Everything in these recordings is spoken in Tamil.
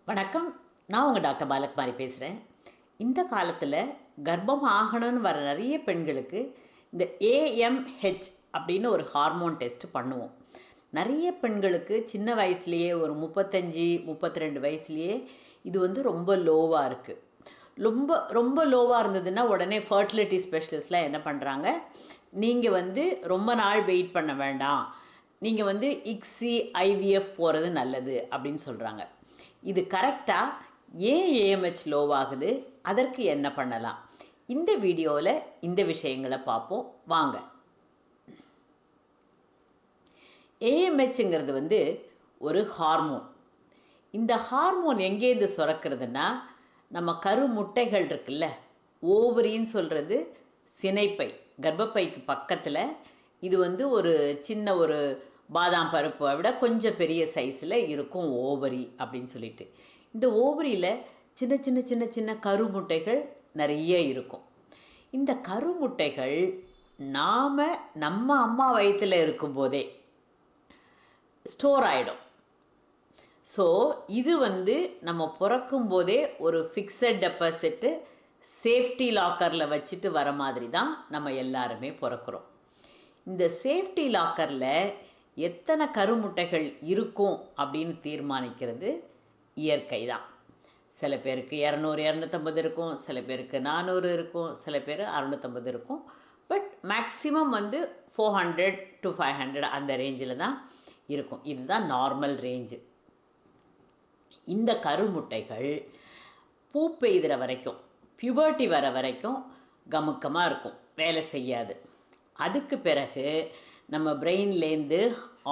வணக்கம். நான் உங்கள் டாக்டர் பாலகுமாரி பேசுகிறேன். இந்த காலத்தில் கர்ப்பம் ஆகணும்னு வர நிறைய பெண்களுக்கு இந்த ஏஎம்ஹெச் அப்படின்னு ஒரு ஹார்மோன் டெஸ்ட் பண்ணுவோம். நிறைய பெண்களுக்கு சின்ன வயசுலேயே ஒரு 35, 32 வயசுலேயே இது ரொம்ப லோவாக இருக்குது. ரொம்ப ரொம்ப லோவாக இருந்ததுன்னா உடனே ஃபர்டிலிட்டி ஸ்பெஷலிஸ்ட்லாம் என்ன பண்ணுறாங்க, நீங்கள் ரொம்ப நாள் வெயிட் பண்ண வேண்டாம், நீங்கள் இக்ஸி ஐவிஎஃப் போகிறது நல்லது அப்படின்னு சொல்கிறாங்க. இது கரெக்டாக ஏன் ஏஎம்ஹெச் லோவாகுது, அதற்கு என்ன பண்ணலாம், இந்த வீடியோவில் இந்த விஷயங்களை பார்ப்போம் வாங்க. ஏஎம்ஹெச்ங்கிறது ஒரு ஹார்மோன். இந்த ஹார்மோன் எங்கேருந்து சுரக்கிறதுனா, நம்ம கருமுட்டைகள் இருக்குல்ல, ஓவரின்னு சொல்கிறது சினைப்பை, கர்ப்பப்பைக்கு பக்கத்தில். இது ஒரு சின்ன ஒரு பாதாம் பருப்பை விட கொஞ்சம் பெரிய சைஸில் இருக்கும் ஓவரி அப்படின்னு சொல்லிட்டு. இந்த ஓவரியில் சின்ன சின்ன சின்ன சின்ன கருமுட்டைகள் நிறைய இருக்கும். இந்த கருமுட்டைகள் நம்ம அம்மா வயிற்றில் இருக்கும்போதே ஸ்டோர் ஆகிடும். ஸோ இது நம்ம பிறக்கும் போதே ஒரு ஃபிக்ஸட் டெபாசிட்டு சேஃப்டி லாக்கரில் வச்சுட்டு வர மாதிரி தான் நம்ம எல்லாருமே பிறக்கிறோம். இந்த சேஃப்டி லாக்கரில் எத்தனை கருமுட்டைகள் இருக்கும் அப்படின்னு தீர்மானிக்கிறது இயற்கை தான். சில பேருக்கு 200, 250 இருக்கும், சில பேருக்கு 400 இருக்கும், சில பேர் 650 இருக்கும். பட் மேக்ஸிமம் 400 to 500 அந்த ரேஞ்சில் தான் இருக்கும். இதுதான் நார்மல் ரேஞ்சு. இந்த கருமுட்டைகள் பூ பெய்கிற வரைக்கும், பியூபர்ட்டி வர வரைக்கும் கமுக்கமாக இருக்கும், வேலை செய்யாது. அதுக்கு பிறகு நம்ம பிரெயின்லேருந்து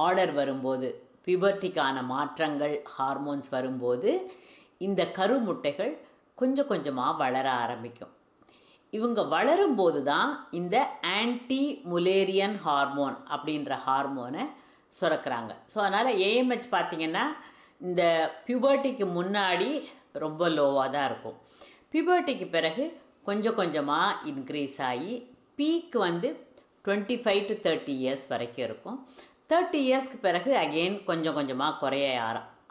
ஆர்டர் வரும்போது, பியூபர்ட்டிக்கான மாற்றங்கள், ஹார்மோன்ஸ் வரும்போது இந்த கருமுட்டைகள் கொஞ்சம் கொஞ்சமாக வளர ஆரம்பிக்கும். இவங்க வளரும்போது தான் இந்த ஆன்டி முலேரியன் ஹார்மோன் அப்படின்ற ஹார்மோனை சுரக்கிறாங்க. ஸோ அதனால் ஏஎம்ஹெச் பார்த்திங்கன்னா இந்த பியூபர்ட்டிக்கு முன்னாடி ரொம்ப லோவாக தான் இருக்கும். பியூபர்ட்டிக்கு பிறகு கொஞ்சம் கொஞ்சமாக இன்க்ரீஸ் ஆகி பீக் 25 to 30 இயர்ஸ் வரைக்கும் இருக்கும். 30 இயர்ஸ்க்கு பிறகு அகெயின் கொஞ்சம் கொஞ்சமாக குறைய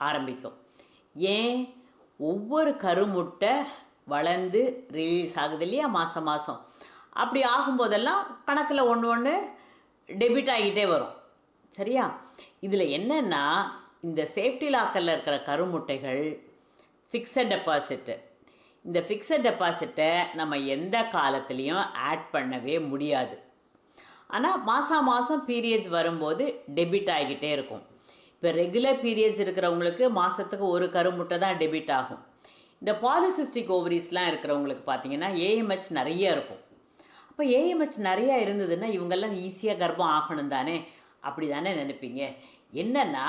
ஆரம்பிக்கும். ஏன்? ஒவ்வொரு கருமுட்டை வளர்ந்து ரிலீஸ் ஆகுது இல்லையா மாதம் மாதம். அப்படி ஆகும்போதெல்லாம் கணக்கில் ஒன்று டெபிட் ஆகிட்டே வரும். சரியா? இதில் என்னென்னா, இந்த சேஃப்டி லாக்கரில் இருக்கிற கருமுட்டைகள் ஃபிக்ஸட் டெபாசிட்டு. இந்த ஃபிக்ஸட் டெபாசிட்டை நம்ம எந்த காலத்துலேயும் ஆட் பண்ணவே முடியாது. ஆனால் மாதம் பீரியட்ஸ் வரும்போது டெபிட் ஆகிக்கிட்டே இருக்கும். இப்போ ரெகுலர் பீரியட்ஸ் இருக்கிறவங்களுக்கு மாதத்துக்கு ஒரு கருமுட்டை தான் டெபிட் ஆகும். இந்த பாலிசிஸ்டிக் ஓவரிஸ்லாம் இருக்கிறவங்களுக்கு பார்த்திங்கன்னா ஏஎம்ஹெச் நிறைய இருக்கும். அப்போ ஏஎம்ஹெச் நிறையா இருந்ததுன்னா இவங்கெல்லாம் ஈஸியாக கர்ப்பம் ஆகணும் தானே, அப்படி தானே நினைப்பீங்க. என்னென்னா,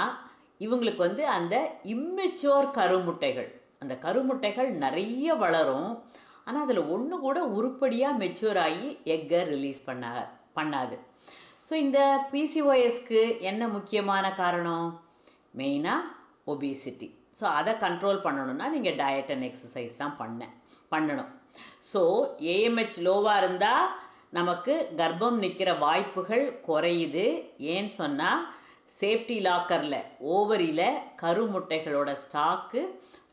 இவங்களுக்கு அந்த இம்மெச்சோர் கருமுட்டைகள், அந்த கருமுட்டைகள் நிறைய வளரும். ஆனால் அதில் ஒன்று கூட உருப்படியாக மெச்சூர் ஆகி எக்கை ரிலீஸ் பண்ணாது. ஸோ இந்த பிசிஓஎஸ்க்கு என்ன முக்கியமான காரணம்? மெயினாக ஒபிசிட்டி. ஸோ அதை கண்ட்ரோல் பண்ணணுன்னா நீங்கள் டயட் அண்ட் எக்ஸசைஸ் தான் பண்ணணும். ஸோ ஏஎம்ஹெச் லோவாக இருந்தால் நமக்கு கர்ப்பம் நிற்கிற வாய்ப்புகள் குறையுது. ஏன்னு சொன்னால் சேஃப்டி லாக்கரில் ஓவரியில் கருமுட்டைகளோட ஸ்டாக்கு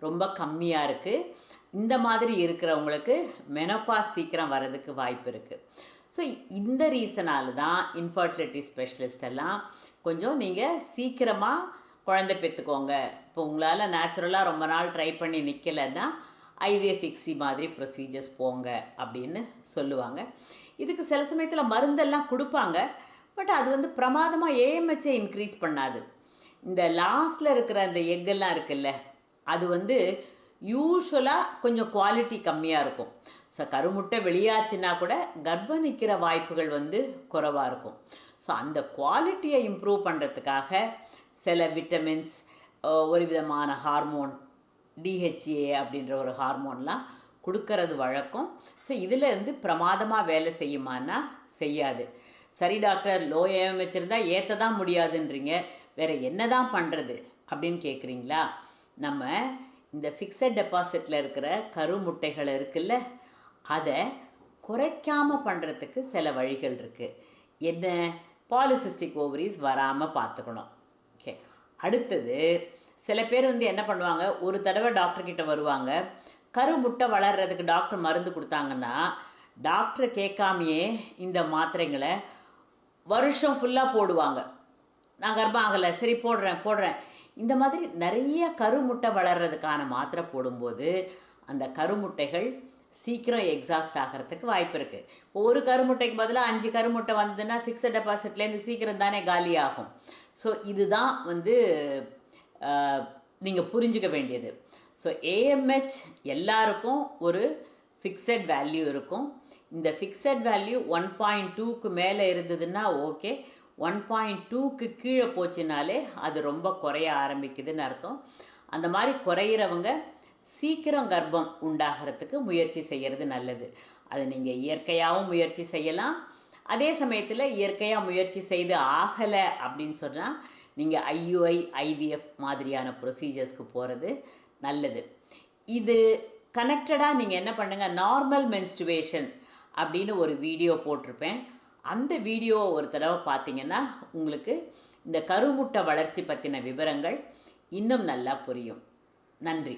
ரொம்ப கம்மியாக இருக்குது. இந்த மாதிரி இருக்கிறவங்களுக்கு மெனோபாஸ் சீக்கிரம் வர்றதுக்கு வாய்ப்பு இருக்குது. ஸோ இந்த ரீசனால் தான் இன்ஃபர்டிலிட்டி ஸ்பெஷலிஸ்ட் எல்லாம் கொஞ்சம் நீங்கள் சீக்கிரமாக குழந்தை பெற்றுக்கோங்க, இப்போ உங்களால் நேச்சுரலாக ரொம்ப நாள் ட்ரை பண்ணி நிற்கலைன்னா ஐவிஎஃப் இக்ஸி மாதிரி ப்ரொசீஜர்ஸ் போங்க அப்படின்னு சொல்லுவாங்க. இதுக்கு சில சமயத்தில் மருந்தெல்லாம் கொடுப்பாங்க. பட் அது பிரமாதமாக ஏஎம்ஹெச்சை இன்க்ரீஸ் பண்ணாது. இந்த லாஸ்ட்டில் இருக்கிற அந்த எக்கெல்லாம் இருக்குல்ல, அது யூஸ்வலாக கொஞ்சம் குவாலிட்டி கம்மியாக இருக்கும். ஸோ கருமுட்டை வெளியாச்சுன்னா கூட கர்ப்பம் நிற்கிற வாய்ப்புகள் குறைவாக இருக்கும். ஸோ அந்த குவாலிட்டியை இம்ப்ரூவ் பண்ணுறதுக்காக சில விட்டமின்ஸ், ஒரு விதமான ஹார்மோன் டிஹெச்ஏ அப்படின்ற ஒரு ஹார்மோன்லாம் கொடுக்கறது வழக்கம். ஸோ இதில் பிரமாதமாக வேலை செய்யுமானா செய்யாது. சரி டாக்டர், லோ ஏஎம்ஹெச் இருந்தால் ஏற்ற தான் முடியாதுன்றீங்க, வேறு என்ன தான் பண்ணுறது அப்படின்னு கேட்குறீங்களா? நம்ம இந்த ஃபிக்ஸட் டெபாசிட்டில் இருக்கிற கருமுட்டைகள் இருக்குல்ல, அதை குறைக்காமல் பண்ணுறதுக்கு சில வழிகள் இருக்குது. என்ன? பாலிசிஸ்டிக் ஓவரிஸ் வராமல் பார்த்துக்கணும். ஓகே. அடுத்தது சில பேர் வந்து என்ன பண்ணுவாங்க, ஒரு தடவை டாக்டர் கிட்ட வருவாங்க, கருமுட்டை வளர்றதுக்கு டாக்டர் மருந்து கொடுத்தாங்கன்னா, டாக்டரை கேட்காமையே இந்த மாத்திரைங்களை வருஷம் ஃபுல்லாக போடுவாங்க. நான் கர்ப்பம் ஆகலை, சரி போடுறேன். இந்த மாதிரி நிறைய கருமுட்டை வளர்றதுக்கான மாத்திரை போடும்போது அந்த கருமுட்டைகள் சீக்கிரம் எக்ஸாஸ்ட் ஆகிறதுக்கு வாய்ப்பு இருக்குது. ஒரு கருமுட்டைக்கு பதிலாக 5 கருமுட்டை வந்ததுன்னா ஃபிக்ஸட் டெபாசிட்லேருந்து சீக்கிரம் தானே காலி ஆகும். ஸோ இதுதான் வந்து நீங்கள் புரிஞ்சுக்க வேண்டியது. ஸோ ஏஎம்ஹெச் எல்லாருக்கும் ஒரு ஃபிக்ஸட் வேல்யூ இருக்கும். இந்த ஃபிக்ஸட் வேல்யூ 1.2க்கு மேலே இருந்ததுன்னா ஓகே, 1.2க்கு கீழே போச்சுனாலே அது ரொம்ப குறைய ஆரம்பிக்குதுன்னு அர்த்தம். அந்த மாதிரி குறையிறவங்க சீக்கிரம் கர்ப்பம் உண்டாகிறதுக்கு முயற்சி செய்கிறது நல்லது. அது நீங்கள் இயற்கையாகவும் முயற்சி செய்யலாம். அதே சமயத்தில் இயற்கையாக முயற்சி செய்து ஆகலை அப்படின்னு சொன்னால் நீங்கள் ஐயுஐ ஐவிஎஃப் மாதிரியான ப்ரொசீஜர்ஸ்க்கு போகிறது நல்லது. இது கனெக்டடாக நீங்கள் என்ன பண்ணுங்கள், நார்மல் மென்ஸ்ட்ருவேஷன் அப்படின்னு ஒரு வீடியோ போட்டிருப்பேன். அந்த வீடியோவை ஒரு தடவை பார்த்தீங்கன்னா உங்களுக்கு இந்த கருமுட்டை வளர்ச்சி பற்றின விவரங்கள் இன்னும் நல்லா புரியும். நன்றி.